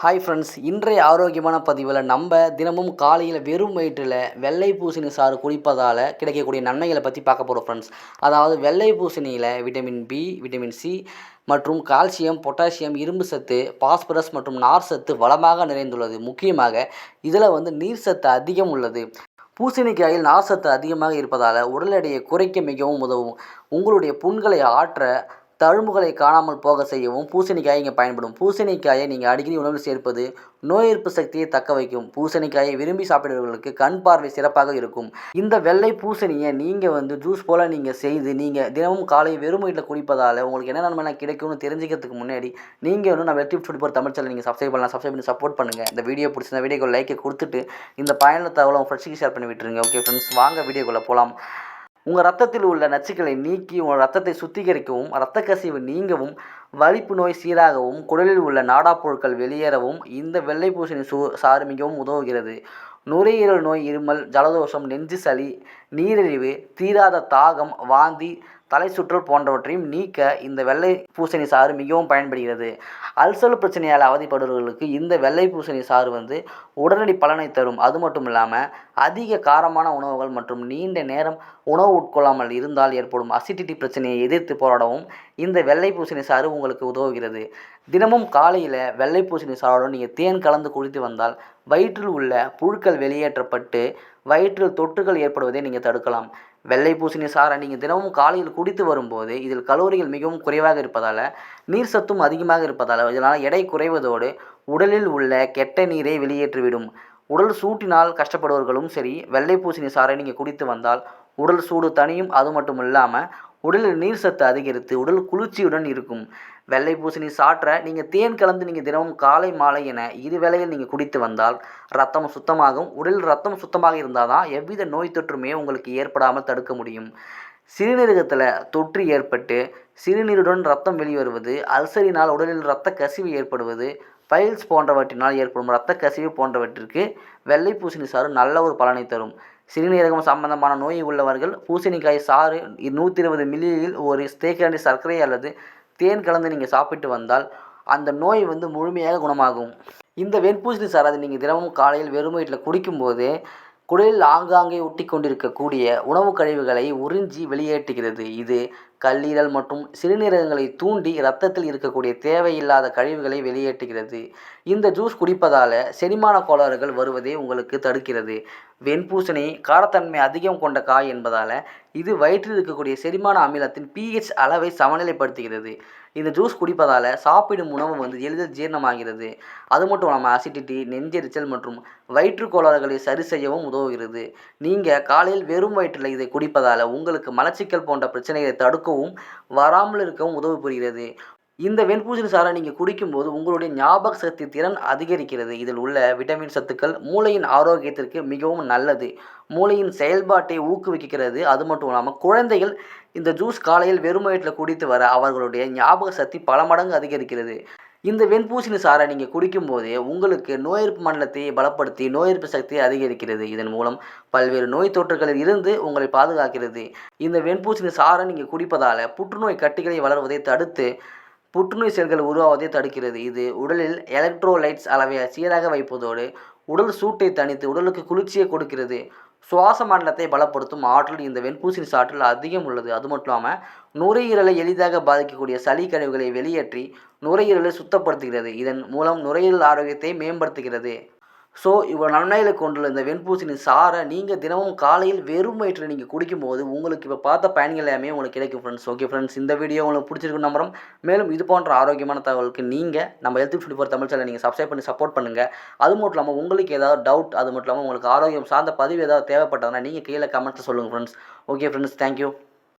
Hi friends, இன்றைய ஆரோக்கியமான பதிவில் நம்ம தினமும் காலையில் வெறும் வயிற்றில் வெள்ளை பூசணி சாறு குடிப்பதால் கிடைக்கக்கூடிய நன்மைகளை பற்றி பார்க்க போகிறோம் ஃப்ரெண்ட்ஸ். அதாவது வெள்ளை பூசணியில் விட்டமின் பி, விட்டமின் சி மற்றும் கால்சியம், பொட்டாசியம், இரும்பு சத்து, பாஸ்பரஸ் மற்றும் நார் சத்து வளமாக நிறைந்துள்ளது. முக்கியமாக இதில் நீர் சத்து அதிகம் உள்ளது. பூசணிக்காயில் நார் சத்து அதிகமாக இருப்பதால் உடல் எடையை குறைக்க மிகவும் உதவும். உங்களுடைய புண்களை ஆற்ற, தழும்புகளை காணாமல் போக செய்யவும் பூசணிக்காயை இங்கே பயன்படும். பூசணிக்காயை நீங்கள் அடிக்கடி உணவில் சேர்ப்பது நோய் எதிர்ப்பு சக்தியை தக்க வைக்கும். பூசணிக்காயை விரும்பி சாப்பிடுறவர்களுக்கு கண் பார்வை சிறப்பாக இருக்கும். இந்த வெள்ளை பூசணியை நீங்கள் ஜூஸ் போல் நீங்கள் செய்து நீங்கள் தினமும் காலை வெறும் வயிற்றில் குடிப்பதால் உங்களுக்கு என்ன நன்மைலாம் கிடைக்கும்னு தெரிஞ்சுக்கிறதுக்கு முன்னாடி நீங்கள் நம்ம வெற்றி ஃபுட் போகிற தமிழ் சேனல் நீங்கள் சப்ஸ்கிரைப் பண்ணலாம். சப்ஸ்கிரைப் பண்ணி சப்போர்ட் பண்ணுங்கள். இந்த வீடியோ பிடிச்சிருந்த வீடியோக்கு லைக்கை கொடுத்துட்டு இந்த பயனுள்ள தகவலை உங்கள் ஃப்ரெண்ட்ஸுக்கு ஷேர் பண்ணி விட்டுருங்க. ஓகே ஃப்ரெண்ட்ஸ், வாங்க வீடியோக்குள்ளே போகலாம். உங்கள் ரத்தத்தில் உள்ள நச்சுக்களை நீக்கி உங்கள் ரத்தத்தை சுத்திகரிக்கவும், இரத்த கசிவு நீங்கவும், வலிப்பு நோய் சீராகவும், குடலில் உள்ள நாடாப்பொருட்கள் வெளியேறவும் இந்த வெள்ளை பூசணி சாறு மிகவும் உதவுகிறது. நுரையீரல் நோய், இருமல், ஜலதோஷம், நெஞ்சு சளி, நீரிழிவு, தீராத தாகம், வாந்தி, தலை சுற்றல் போன்றவற்றையும் நீக்க இந்த வெள்ளை பூசணி சாறு மிகவும் பயன்படுகிறது. அல்சர் பிரச்சனையால் அவதிப்படுபவர்களுக்கு இந்த வெள்ளை பூசணி சாறு உடனடி பலனை தரும். அது மட்டும் இல்லாமல் அதிக காரமான உணவுகள் மற்றும் நீண்ட நேரம் உணவு உட்கொள்ளாமல் இருந்தால் ஏற்படும் அசிடிட்டி பிரச்சனையை எதிர்த்து போராடவும் இந்த வெள்ளை பூசணி சாறு உங்களுக்கு உதவுகிறது. தினமும் காலையில் வெள்ளை பூசணி சாறுடன் நீங்கள் தேன் கலந்து குடித்து வந்தால் வயிற்றில் உள்ள புழுக்கள் வெளியேற்றப்பட்டு வயிற்றில் தொற்றுகள் ஏற்படுவதை நீங்கள் தடுக்கலாம். வெள்ளை பூசணி சாறை நீங்கள் தினமும் காலையில் குடித்து வரும்போது இதில் கலோரிகள் மிகவும் குறைவாக இருப்பதால், நீர் சத்தும் அதிகமாக இருப்பதால் இதனால் எடை குறைவதோடு உடலில் உள்ள கெட்ட நீரை வெளியேற்றிவிடும். உடல் சூட்டினால் கஷ்டப்படுபவர்களும் சரி, வெள்ளை பூசணி சாறை நீங்கள் குடித்து வந்தால் உடல் சூடு தனியும். அது மட்டும் இல்லாமல் உடலில் நீர் சத்து அதிகரித்து உடல் குளிர்ச்சியுடன் இருக்கும். வெள்ளை பூசணி சாற்றை நீங்கள் தேன் கலந்து நீங்கள் தினமும் காலை மாலை என இரு வேளையில் நீங்கள் குடித்து வந்தால் ரத்தம் சுத்தமாகும். உடலில் ரத்தம் சுத்தமாக இருந்தால் தான் எவ்வித நோய் தொற்றுமே உங்களுக்கு ஏற்படாமல் தடுக்க முடியும். சிறுநீரகத்தில் தொற்று ஏற்பட்டு சிறுநீருடன் ரத்தம் வெளிவருவது, அல்சரினால் உடலில் இரத்த கசிவு ஏற்படுவது, பைல்ஸ் போன்றவற்றினால் ஏற்படும் இரத்த கசிவு போன்றவற்றிற்கு வெள்ளை பூசணி சாறு நல்ல ஒரு பலனை தரும். சிறுநீரகம் சம்பந்தமான நோய் உள்ளவர்கள் பூசணிக்காய் சாறு 120 மில்லியில் ஒரு தேக்கரண்டி சர்க்கரை அல்லது தேன் கலந்து நீங்கள் சாப்பிட்டு வந்தால் அந்த நோய் முழுமையாக குணமாகும். இந்த வெண்பூசணி சாறு நீங்கள் தினமும் காலையில் வெறும் வயிற்றில் குடிக்கும்போது குடலில் ஆங்காங்கே ஒட்டி கொண்டிருக்கக்கூடிய உணவு கழிவுகளை உறிஞ்சி வெளியேற்றுகிறது. இது கல்லீரல் மற்றும் சிறுநீரகங்களை தூண்டி இரத்தத்தில் இருக்கக்கூடிய தேவையில்லாத கழிவுகளை வெளியேற்றுகிறது. இந்த ஜூஸ் குடிப்பதால் செரிமான கோளாறுகள் வருவதை உங்களுக்கு தடுக்கிறது. வெண்பூசணி காரத்தன்மை அதிகம் கொண்ட காய் என்பதால் இது வயிற்றில் இருக்கக்கூடிய செரிமான அமிலத்தின் pH அளவை சமநிலைப்படுத்துகிறது. இந்த ஜூஸ் குடிப்பதால் சாப்பிடும் உணவு எளிதில் ஜீரணமாகிறது. அது மட்டும் இல்லாமல் அசிடிட்டி, நெஞ்செரிச்சல் மற்றும் வயிற்று கோளாறுகளை சரி செய்யவும் உதவுகிறது. நீங்கள் காலையில் வெறும் வயிற்றில் இதை குடிப்பதால் உங்களுக்கு மலச்சிக்கல் போன்ற பிரச்சனைகளை தடுக்கவும் வராமல் இருக்கவும் உதவி புரிகிறது. இந்த வெண்பூசணி சாறை நீங்கள் குடிக்கும்போது உங்களுடைய ஞாபக சக்தி திறன் அதிகரிக்கிறது. இதில் உள்ள விட்டமின் சத்துக்கள் மூளையின் ஆரோக்கியத்திற்கு மிகவும் நல்லது. மூளையின் செயல்பாட்டை ஊக்குவிக்கிறது. அது மட்டும் இல்லாமல் குழந்தைகள் இந்த ஜூஸ் காலையில் வெறும் வயிற்றில் குடித்து வர அவர்களுடைய ஞாபக சக்தி பல மடங்கு அதிகரிக்கிறது. இந்த வெண்பூசணி சாறை நீங்கள் குடிக்கும்போதே உங்களுக்கு நோய் எதிர்ப்பு மண்டலத்தை பலப்படுத்தி நோய் எதிர்ப்பு சக்தியை அதிகரிக்கிறது. இதன் மூலம் பல்வேறு நோய் தொற்றுகளில் இருந்து உங்களை பாதுகாக்கிறது. இந்த வெண்பூசணி சாறை நீங்கள் குடிப்பதால் புற்றுநோய் கட்டிகளை வளர்வதை தடுத்து புற்றுநோய் செல்கள் உருவாவதை தடுக்கிறது. இது உடலில் எலக்ட்ரோலைட்ஸ் அளவை சீராக வைப்பதோடு உடல் சூட்டை தணித்து உடலுக்கு குளிர்ச்சியை கொடுக்கிறது. சுவாச மண்டலத்தை பலப்படுத்தும் ஆற்றல் இந்த வெண்பூசணி சாற்றில் அதிகம் உள்ளது. அது மட்டும் இல்லாமல் நுரையீரலை எளிதாக பாதிக்கக்கூடிய சளி கழிவுகளை வெளியேற்றி நுரையீரலை சுத்தப்படுத்துகிறது. இதன் மூலம் நுரையீரல் ஆரோக்கியத்தை மேம்படுத்துகிறது. ஸோ இவ்வளோ நன்மைகளை கொண்டுள்ள இந்த வெண்பூசணி சாறை நீங்கள் தினமும் காலையில் வெறும் வயிற்றில் நீங்கள் குடிக்கும்போது உங்களுக்கு இப்போ பார்த்த பயன்கள் எல்லாமே உங்களுக்கு கிடைக்கும் ஃப்ரெண்ட்ஸ். ஓகே ஃப்ரெண்ட்ஸ், இந்த வீடியோ உங்களுக்கு பிடிச்சிருக்கு நம்புறோம். மேலும் இது போன்ற ஆரோக்கியமான தகவலுக்கு நீங்கள் நம்ம ஹெல்த் ஃபுட் ஃபார் தமிழ் சேனலை நீங்கள் சப்ஸ்கிரைப் பண்ணி சப்போர்ட் பண்ணுங்கள். அது மட்டும் இல்லாமல் உங்களுக்கு ஏதாவது டவுட், அது மட்டும் இல்லாமல் உங்களுக்கு ஆரோக்கியம் சார்ந்த பதிவு ஏதாவது தேவைப்பட்டதுன்னா நீங்கள் கீழே கமெண்ட்ஸில் சொல்லுங்கள் ஃப்ரெண்ட்ஸ். Okay friends, thank you.